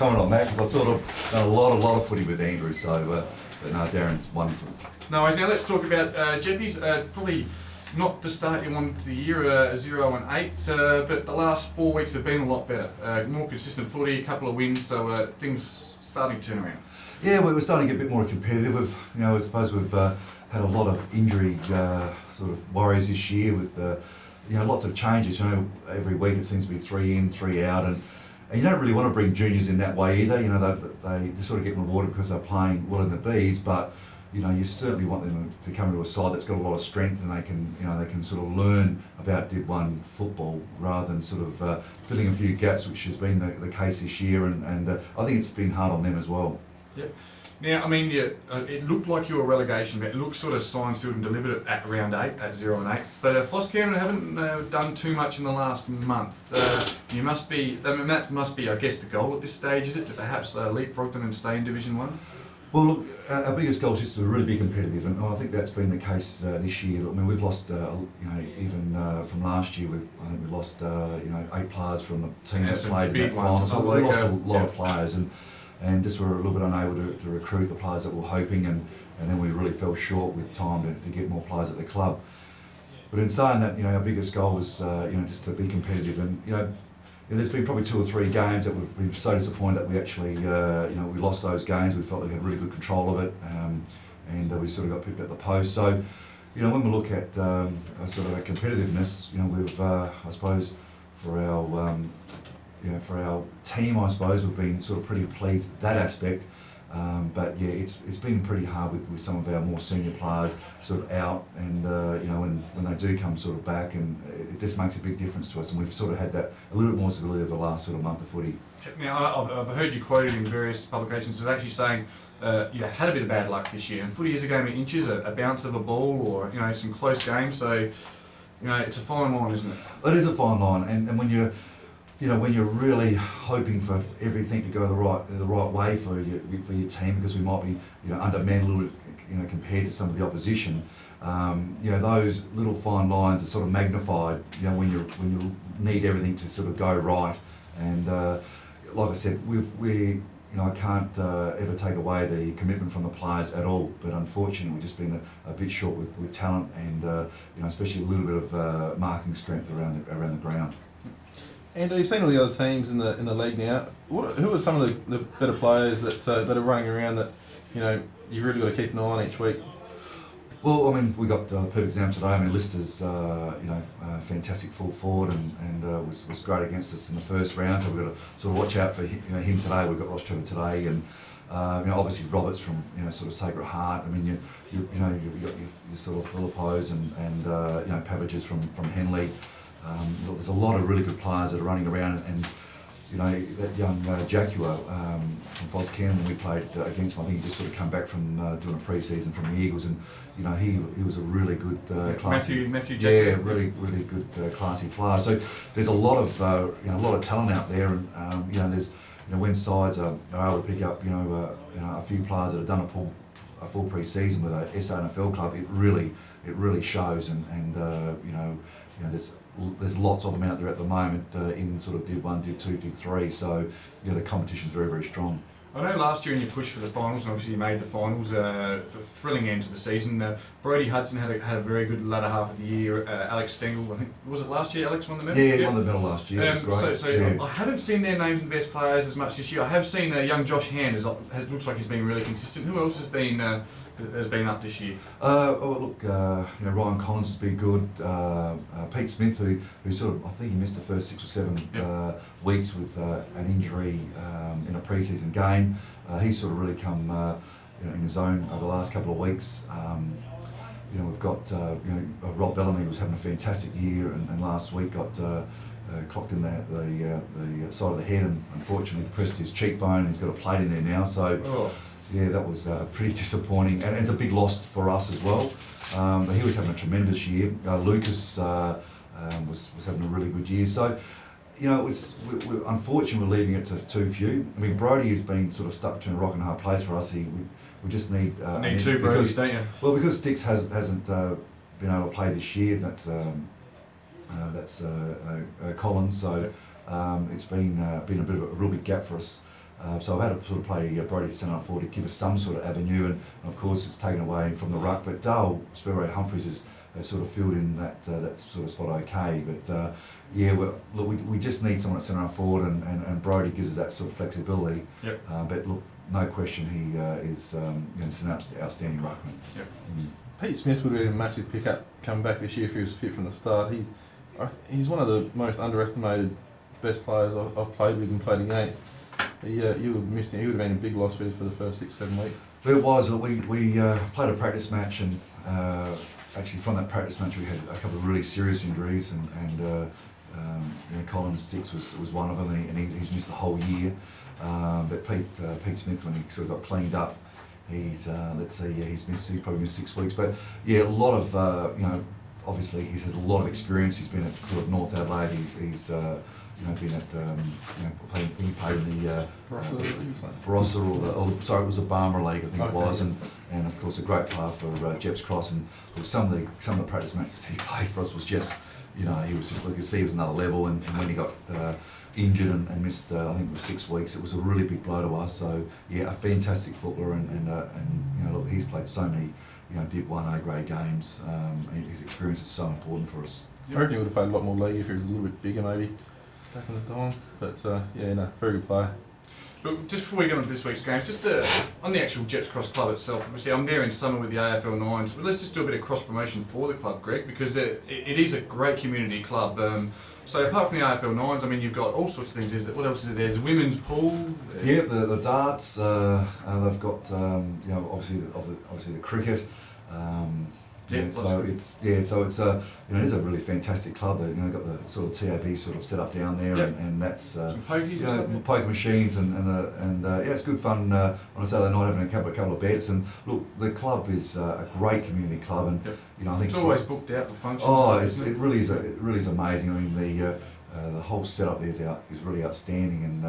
Comment on that because I sort of done a lot of footy with Andrew, so but no, Darren's wonderful. No worries. Now let's talk about Gepps. Probably not the start you wanted to the year, 0-8, but the last 4 weeks have been a lot better. More consistent footy, a couple of wins, so things starting to turn around. Yeah, we're starting to get a bit more competitive. I suppose we've had a lot of injury sort of worries this year with lots of changes. Every week it seems to be 3 in, 3 out, and you don't really want to bring juniors in that way either. They sort of get rewarded because they're playing well in the Bs, but you certainly want them to come into a side that's got a lot of strength and they can sort of learn about Div 1 football rather than sort of filling a few gaps, which has been the case this year, and I think it's been hard on them as well. Yeah. Now, I mean, it looked like you were relegation, but it looks sort of signed, sealed and delivered at round 8, at 0-8. But Floscam haven't done too much in the last month. That must be, I guess, the goal at this stage, is it, to perhaps leapfrog them and stay in Division 1? Well, look, our biggest goal is just to really be competitive, and I think that's been the case this year. I mean, we've lost, even from last year, I think we lost, 8 players from the team that played in that final. So we lost a lot of players, and just were a little bit unable to recruit the players that we were hoping, and then we really fell short with time to get more players at the club. But in saying that, our biggest goal was, just to be competitive, and there's been probably 2 or 3 games that we've been so disappointed that we actually, we lost those games. We felt we had really good control of it, and we sort of got picked at the post. So, when we look at sort of our competitiveness, we've, I suppose, for our team, I suppose we've been sort of pretty pleased with that aspect. But yeah, it's been pretty hard with some of our more senior players sort of out, and when they do come sort of back, and it just makes a big difference to us. And we've sort of had that a little bit more stability over the last sort of month of footy. Now, I've heard you quoted in various publications as actually saying you had a bit of bad luck this year, and footy is a game of inches, a bounce of a ball, or some close games. So it's a fine line, isn't it? It is a fine line, and when you're when you're really hoping for everything to go the right way for your team, because we might be undermanned a little bit, compared to some of the opposition. Those little fine lines are sort of magnified. When you need everything to sort of go right, and like I said, I can't ever take away the commitment from the players at all. But unfortunately, we've just been a bit short with talent, and especially a little bit of marking strength around the ground. And you've seen all the other teams in the league now. Who are some of the better players that are running around that you've really got to keep an eye on each week? Well, I mean, we got the perfect example today. I mean, Lister's fantastic full forward, and was great against us in the first round. So we've got to sort of watch out for him today. We've got Ross Trevor today, and obviously Roberts from sort of Sacred Heart. I mean, you've got your sort of Philippos and Pavages from Henley. There's a lot of really good players that are running around, and that young Jaguar from Foscam, when we played against him, I think he just sort of come back from doing a pre-season from the Eagles, and he was a really good classy, Matthew Jaguar. Yeah, really good classy player. So there's a lot of talent out there, and there's when sides are able to pick up a few players that have done a full pre-season with a SANFL club, it really shows, and there's lots of them out there at the moment in sort of Div 1, Div 2, Div 3, so the competition's very, very strong. I know last year in your push for the finals, and obviously you made the finals, a thrilling end to the season. Brody Hudson had a very good latter half of the year. Alex Stengel, I think, was it last year Alex won the medal? Yeah, he won the medal last year. It was great. So yeah. I haven't seen their names and best players as much this year. I have seen young Josh Hand, looks like he's been really consistent. Who else has been up this year? Ryan Collins has been good. Pete Smith, who sort of, I think he missed the first 6 or 7 weeks with an injury in a pre-season game. He's sort of really come in his own over the last couple of weeks. We've got Rob Bellamy, was having a fantastic year, and last week got clocked in the side of the head, and unfortunately pressed his cheekbone. He's got a plate in there now, so. Oh. Yeah, that was pretty disappointing, and it's a big loss for us as well. But he was having a tremendous year. Lucas was having a really good year. So, we're unfortunately we're leaving it to too few. I mean, Brody has been sort of stuck between a rock and a hard place for us. We just need two Brodies, don't you? Well, because Sticks hasn't been able to play this year. That's Collins. So it's been a bit of a real big gap for us. So I've had to sort of play Brody at centre forward to give us some sort of avenue, and of course it's taken away from the ruck. But Dale Sparrow Humphries has sort of filled in that sort of spot okay. But yeah, look, we just need someone at centre forward, and Brody gives us that sort of flexibility. Yep. But look, no question he is just an outstanding ruckman. Yep. Pete Smith would have been a massive pickup coming back this year if he was fit from the start. He's one of the most underestimated best players I've played with and played against. You would have missed him. He would have been a big loss for you for the first 6-7 weeks. It was. We played a practice match, and actually from that practice match we had a couple of really serious injuries, and Colin Sticks was one of them, and he's missed the whole year. But Pete Smith, when he sort of got cleaned up, he's he's probably missed 6 weeks. But yeah, a lot of obviously he's had a lot of experience. He's been at sort of North Adelaide. He's been at he played in the Barossa sorry, it was the Barmer League, I think it was, and of course a great player for Gepps Cross. And look, some of the practice matches he played for us was just he was just, you could see he was another level. And when he got injured and missed I think it was 6 weeks, it was a really big blow to us. So yeah, a fantastic footballer, and look, he's played so many Div 1 A grade games. His experience is so important for us. I reckon he would have played a lot more league if he was a little bit bigger maybe back in the time. But very good player. Look, just before we get on to this week's games, just on the actual Gepps Cross club itself, obviously I'm there in summer with the AFL 9s, but let's just do a bit of cross-promotion for the club, Greg, because it is a great community club. So apart from the AFL 9s, I mean, you've got all sorts of things. What else is there? There's a women's pool. Yeah, the darts. They've got obviously the cricket. So it's it is a really fantastic club. That got the sort of TAB sort of set up down there, and that's some pokies, poker machines, and it's good fun on a Saturday night having a couple of bets. And look, the club is a great community club, and I think it's always booked out for functions. Oh, it really is amazing. I mean the whole setup there is really outstanding, and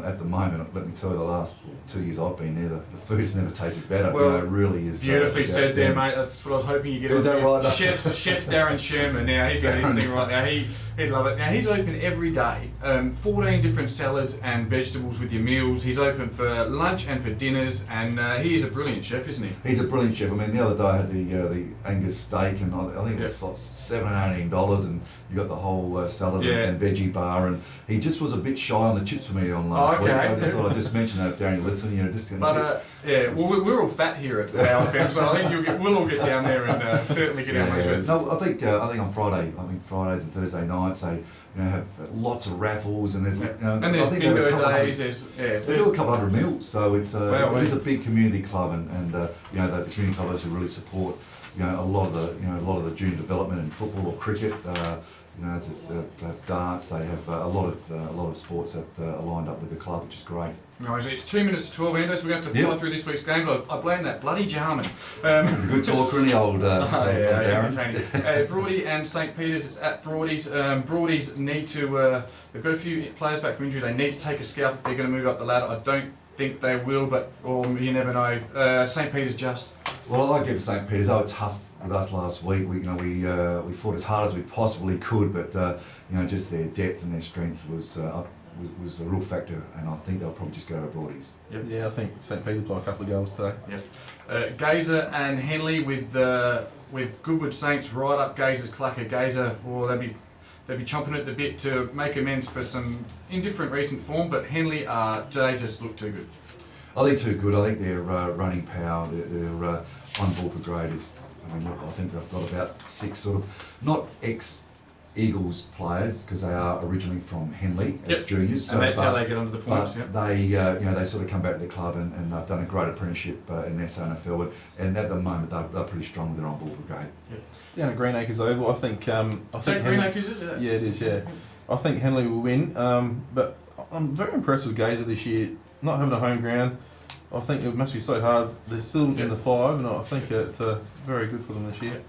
at the moment, let me tell you, the last 2 years I've been there, the food has never tasted better. Well, it really is. Beautifully said there, mate. That's what I was hoping you get. Is that right? Chef Darren Sherman. Now he's got his thing right now. He'd love it. Now he's open every day. 14 different salads and vegetables with your meals. He's open for lunch and for dinners, and he is a brilliant chef, isn't he? He's a brilliant chef. I mean, the other day I had the Angus steak, and I think it was like $7 and $18, and you got the whole salad and veggie bar, and he just was a bit shy on the chips for me on last week. I just thought I'd just mention that if Darren listen, well, we're all fat here at Wow FM, so I think we'll all get down there and certainly get our ways with. No, I think on Fridays and Thursday nights they have lots of raffles, and there's and there's bingo days. They do a couple hundred meals, so it is a big community club, and the community clubs who really support a lot of the junior development in football or cricket. They have darts. They have a lot of sports that are lined up with the club, which is great. Right, so it's 2 minutes to 12, Anders. We're going to have to fly through this week's game. I blame that bloody Jarman. Good talker in the old Darren. Broady and St Peter's. It's at Broady's. Broady's need to. They've got a few players back from injury. They need to take a scalp if they're going to move up the ladder. I don't think they will, or you never know. St Peter's just. Well, I give St Peter's. They were tough with us last week. We fought as hard as we possibly could, but just their depth and their strength was a real factor, and I think they'll probably just go to Broadies. Yep. Yeah, I think St Peter's got a couple of goals today. Yep. Gazer and Henley with Goodwood Saints right up Gazer's clacker. Gazer, they'd be chomping at the bit to make amends for some indifferent recent form, but Henley they just look too good. I think too good. I think their running power, their on-ball per grade is. I mean, look, I think they've got about 6 sort of not ex-Eagles players, because they are originally from Henley as juniors. And that's how they get onto the points. They they sort of come back to the club, and they've done a great apprenticeship in their SANFL, and at the moment they're pretty strong with their on-ball brigade. Down at Greenacres Oval, I think Greenacres, is it? Yeah, it is. Yeah, I think Henley will win. But I'm very impressed with Gazer this year, not having a home ground. I think it must be so hard. They're still in the 5, and I think it's very good for them this year.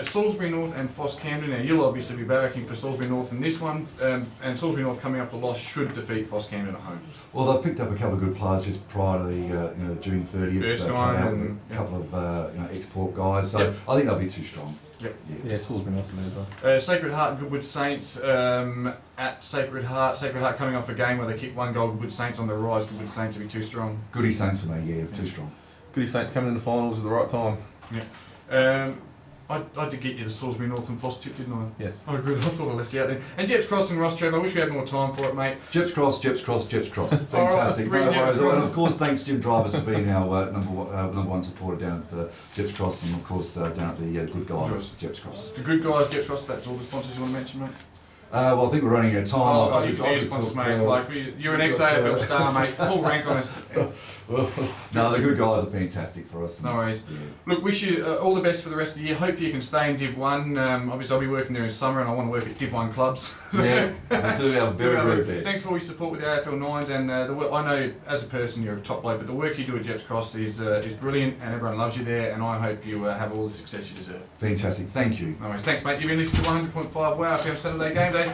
Salisbury North and Foss Camden. Now you'll obviously be backing for Salisbury North in this one, and Salisbury North coming off the loss should defeat Foss Camden at home. Well, they picked up a couple of good players just prior to the June 30th. And a couple of export guys, so I think they'll be too strong. Yep. Yeah, Salisbury North as well. Sacred Heart and Goodwood Saints at Sacred Heart. Sacred Heart coming off a game where they kicked 1 goal. Goodwood Saints on the rise. Goodwood Saints to be too strong. Goody Saints for me, too strong. Goody Saints coming in the finals at the right time. Yeah. I did get you the Salisbury North and Foss tip, didn't I? Yes. Oh, good. I thought I left you out then. And Gepps Cross and Ross Trevor. I wish we had more time for it, mate. Gepps Cross. Fantastic. All right, And of course, thanks Jim Drivers for being our number one supporter down at the Gepps Cross, and of course down at the Good Guys Gepps Cross. The Good Guys, Gepps Cross. That's all the sponsors you want to mention, mate. Well, I think we're running out of time. You can use sponsors, mate. You're an ex-AFL star, mate. Full rank on us. No, the Good Guys are fantastic for us. No worries. Look, wish you all the best for the rest of the year. Hopefully you can stay in Div 1. Obviously I'll be working there in summer and I want to work at Div 1 clubs. Yeah, we'll do our very best. Thanks for all your support with the AFL 9s, and I know as a person you're a top bloke, but the work you do at Gepps Cross is brilliant and everyone loves you there, and I hope you have all the success you deserve. Fantastic, thank you. No worries. Thanks, mate. You've been listening to 100.5 Wow FM Saturday Game Day.